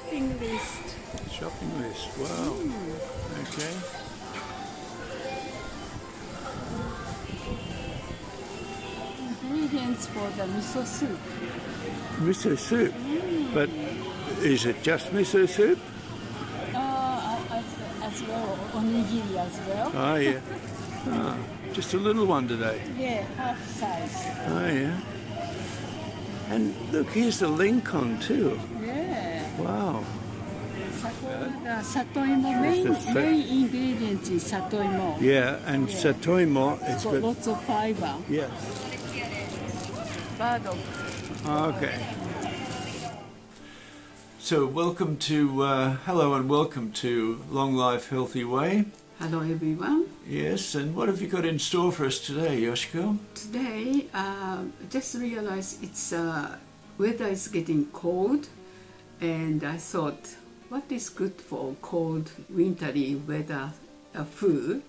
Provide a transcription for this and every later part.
shopping list. Shopping list. Wow. Okay. Ingredients for the miso soup. Miso soup. But is it just miso soup? As well, onigiri as well. Oh, yeah. Ah, just a little one today. Yeah, half size. Oh, yeah. And look, here's the lincoln too. Yeah. Wow. The satoimo, main ingredient is satoimo. Yeah, and Satoimo, it's Got got... lots of fiber. Yeah. Burdock. Okay. So welcome to, hello and welcome to Long Life Healthy Way. Hello everyone. Yes, and what have you got in store for us today, Yoshiko? Today, just realized it's weather is getting cold, and I thought, what is good for cold, wintry weather food?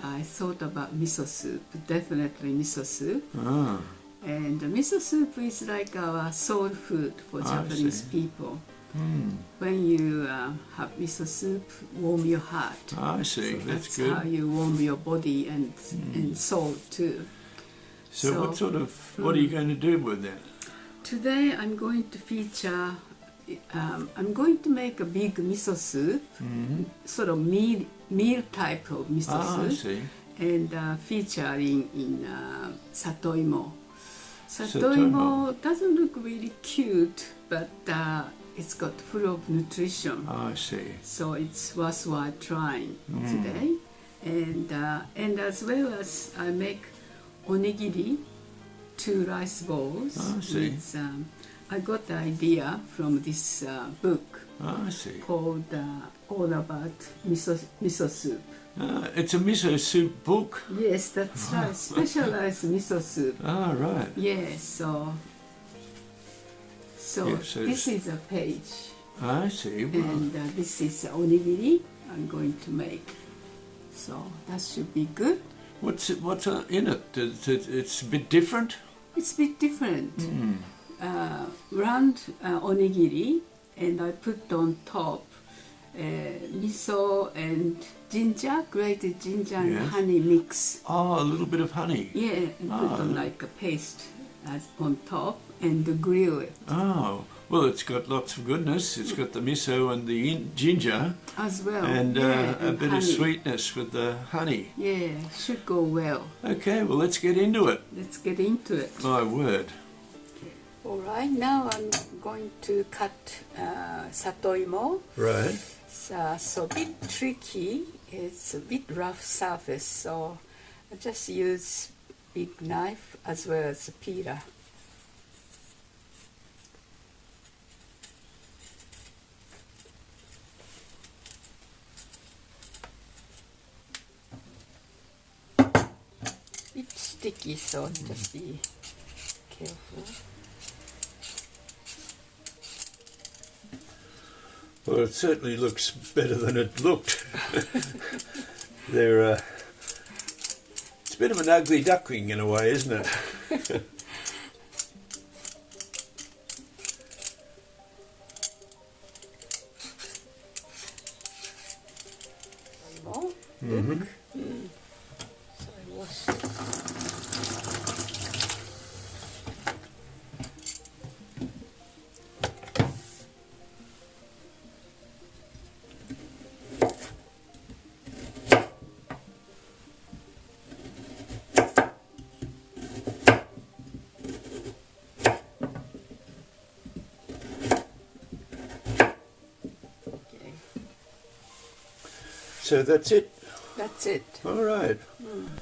I thought about miso soup, definitely miso soup. Ah. And miso soup is like our soul food for Japanese people. When you have miso soup, warm your heart. I see, So that's how good. you warm your body and soul too. So what are you going to do with that? Today I'm going to feature, I'm going to make a big miso soup, sort of meal type of miso I soup, see. and featuring in Satoimo. Satoimo doesn't look really cute, but it's got full of nutrition. I see. So it's worthwhile trying today. And as well as I make onigiri, 2 rice balls. I see. With, I got the idea from this book I see. called All About Miso Soup. It's a miso soup book. Yes, that's right. Specialized miso soup. Ah, right. Yes, so Yeah, so this is a page. I see. Well, And this is onigiri I'm going to make. So that should be good. what's in it? It's a bit different. It's a bit different. Round onigiri, and I put on top miso and ginger, grated ginger and Yes. honey mix. Oh, a little bit of honey. Yeah, and put on like a paste on top and grill it Oh, well, it's got lots of goodness. It's got the miso and the ginger as well. and yeah, a and bit honey. of sweetness with the honey. Yeah, should go well. Okay, well, let's get into it. Let's get into it. My word. All right, now I'm going to cut satoimo. Right. So a bit tricky. It's a bit rough surface, so I just use big knife as well as a peeler. Bit sticky, so just be careful. Well, it certainly looks better than it looked. It's a bit of an ugly duckling in a way, isn't it? More. Mm-hmm. So I wash it. So that's it. That's it. All right.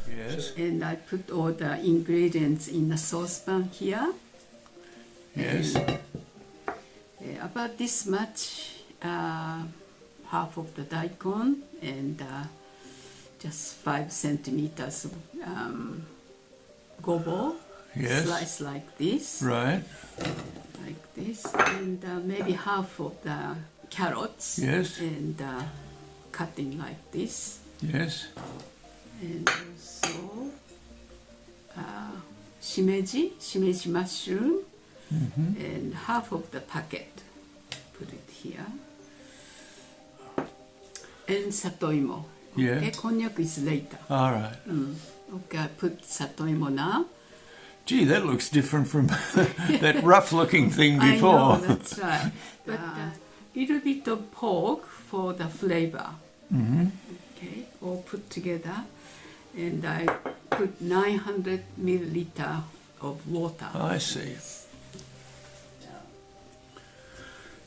Yes. And I put all the ingredients in a saucepan here. Yes. About this much, half of the daikon and just 5 centimeters of gobo. Yes. Slice like this. Right. Like this. And maybe half of the carrots. Yes. And cutting like this. Yes. And also shimeji mushroom, and half of the packet put it here. And Satoimo. Yeah. Okay, konjac is later. All right. Okay, I put Satoimo now. Gee, that looks different from that rough-looking thing before. I know, that's right. But a little bit of pork for the flavor. Okay, all put together. And I put 900 milliliter of water. I see.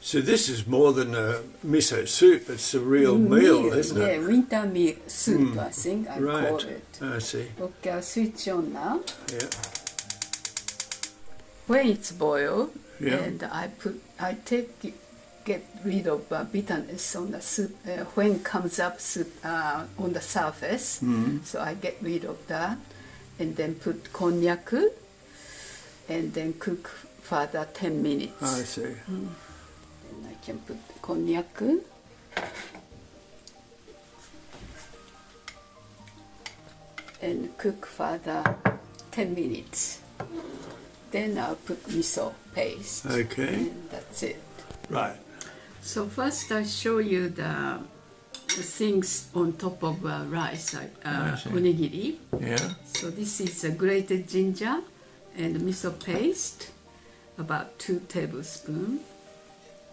So this is more than a miso soup, it's a real meal, isn't it? Yeah, winter meal soup, I think I call it. I see. Okay, I'll switch on now. Yeah. When it's boiled, Yeah. and get rid of bitterness on the soup when it comes up on the surface. So I get rid of that, and then put konjac, and then cook further 10 minutes. I see. And I can put konjac. And cook further 10 minutes. Then I'll put miso paste. Okay. And that's it. Right. So first I show you the things on top of rice, like onigiri. Yeah. So this is grated ginger and miso paste, about 2 tablespoons,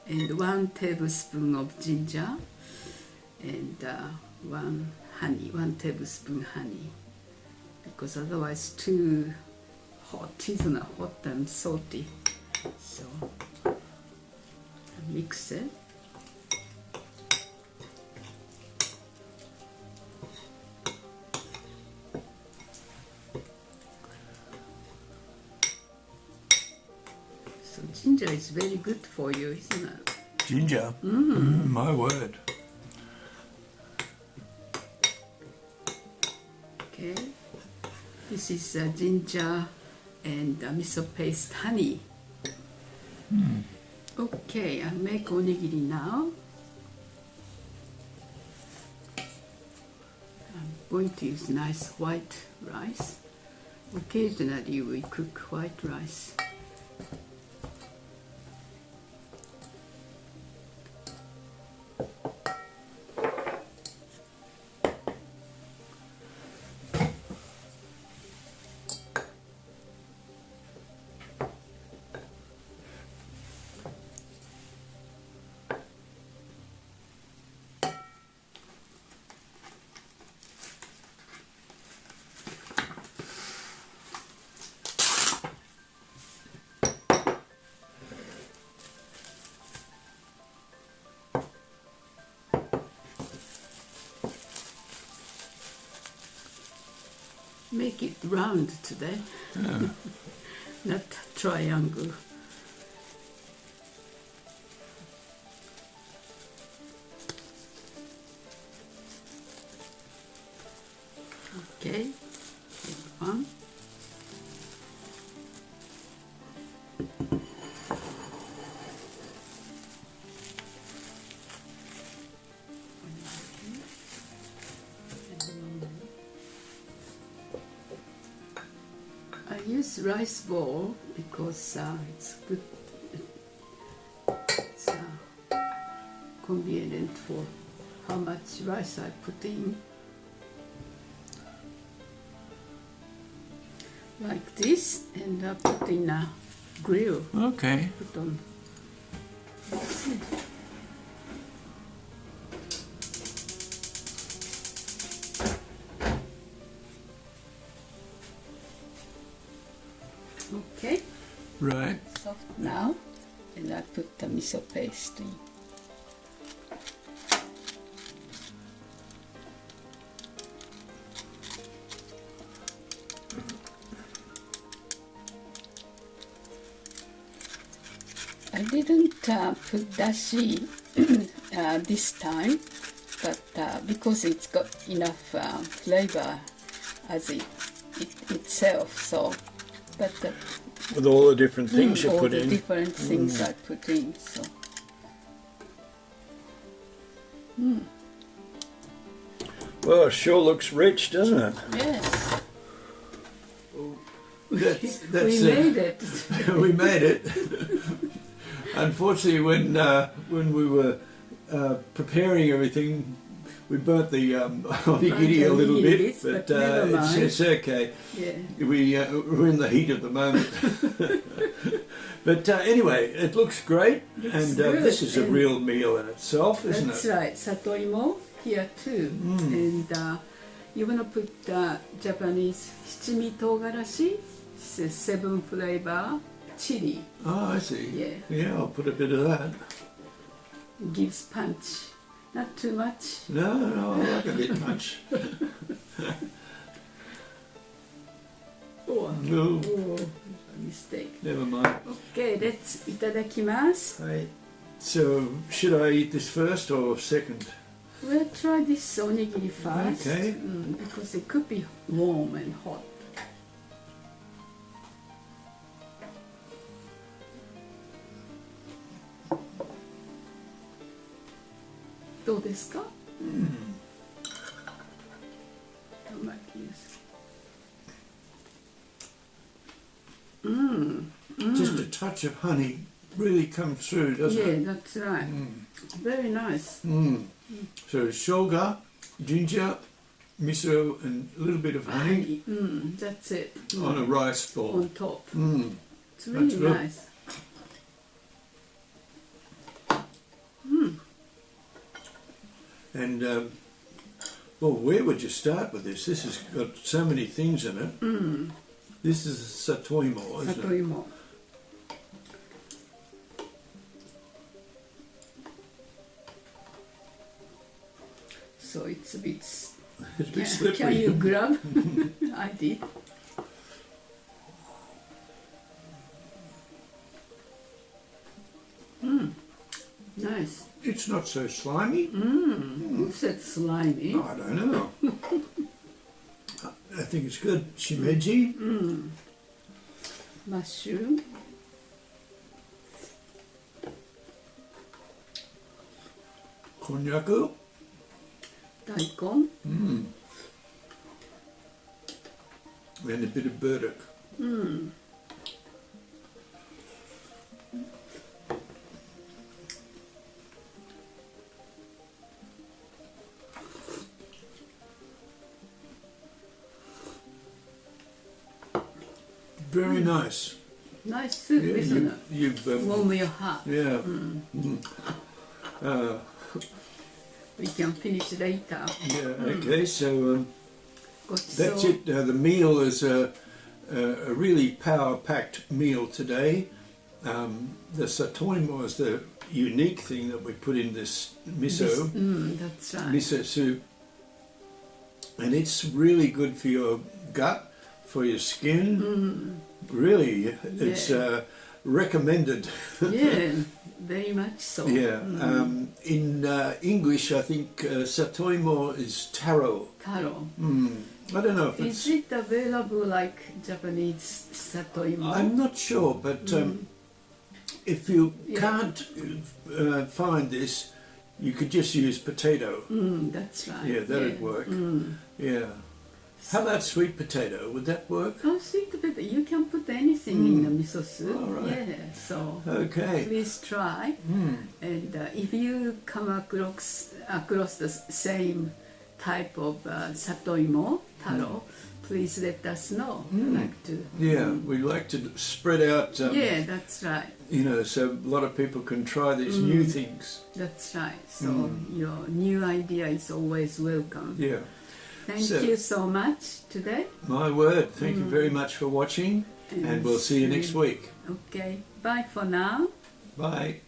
and 1 tablespoon of ginger, and 1 tablespoon honey, because otherwise too hot, isn't it? Hot and salty. So mix it. So ginger is very good for you, isn't it? Ginger? My word. Okay. This is ginger and miso paste honey. Okay, I'll make onigiri now. I'm going to use nice white rice. Occasionally we cook white rice. Make it round today, not triangle. Okay, one. I use rice bowl because it's good. It's convenient for how much rice I put in. Like this, and I put in a grill. Okay. Put on. That's it. Okay, Right. soft now, and I put the miso paste in. I didn't put dashi this time, but because it's got enough flavor as itself, so. But With all the different things you all put the in. different things I put in, so. Well, it sure looks rich, doesn't it? Yes, That's we made it. we made it. Unfortunately, when we were preparing everything, we burnt the onigiri a little bit, but never mind. it's okay. Yeah. We're in the heat of the moment. But anyway, it looks great, and good. this is a real meal in itself, isn't That's it? right. Satoimo here too. And you want to put Japanese shichimi togarashi, 7 flavor chili. Oh, I see. Yeah. Yeah, I'll put a bit of that. Gives punch. Not too much. No, I like a bit much. No, Mistake. never mind. Okay, let's itadakimasu. Right. So, should I eat this first or second? We'll try this onigiri first. Okay. Because it could be warm and hot. How desu ka? Just a touch of honey really comes through, doesn't it? Yeah, that's right. Very nice. So shoga, ginger, miso, and a little bit of honey That's it. on a rice ball. On top. It's That's really good. nice. And well, where would you start with this? This has got so many things in it. This is Satoimo, isn't it? Satoimo. So it's a bit. It's a bit Can slippery. you grab? I did. Nice. It's not so slimy. Who said slimy? I don't know. I think it's good. Shimeji. Mushroom. Konnyaku. Daikon. And a bit of burdock. Very nice. Nice soup, Yeah, isn't it? you've Warm your heart. yeah. We can finish later. Yeah. Okay. So that's So, it. The meal is a really power-packed meal today. The Satoimo is the unique thing that we put in this miso, that's right. miso soup, and it's really good for your gut, for your skin. Really, it's recommended. Yeah, very much so. Yeah. In English, I think Satoimo is taro. Taro. I don't know if Is it's. it available like Japanese Satoimo? I'm not sure, but if you can't find this, you could just use potato. That's right. Yeah, that'd work. Yeah. How about sweet potato? Would that work? Oh, sweet potato. You can put anything in the miso soup. All right. Yeah, so Okay. please try. And if you come across the same type of Satoimo, taro, please let us know. I'd like to. Yeah, we like to spread out. Yeah, that's right. You know, so a lot of people can try these new things. That's right. So your new idea is always welcome. Yeah. Thank So- you so much today. My word. Thank you very much for watching, and we'll see you next week. Okay. Bye for now. Bye.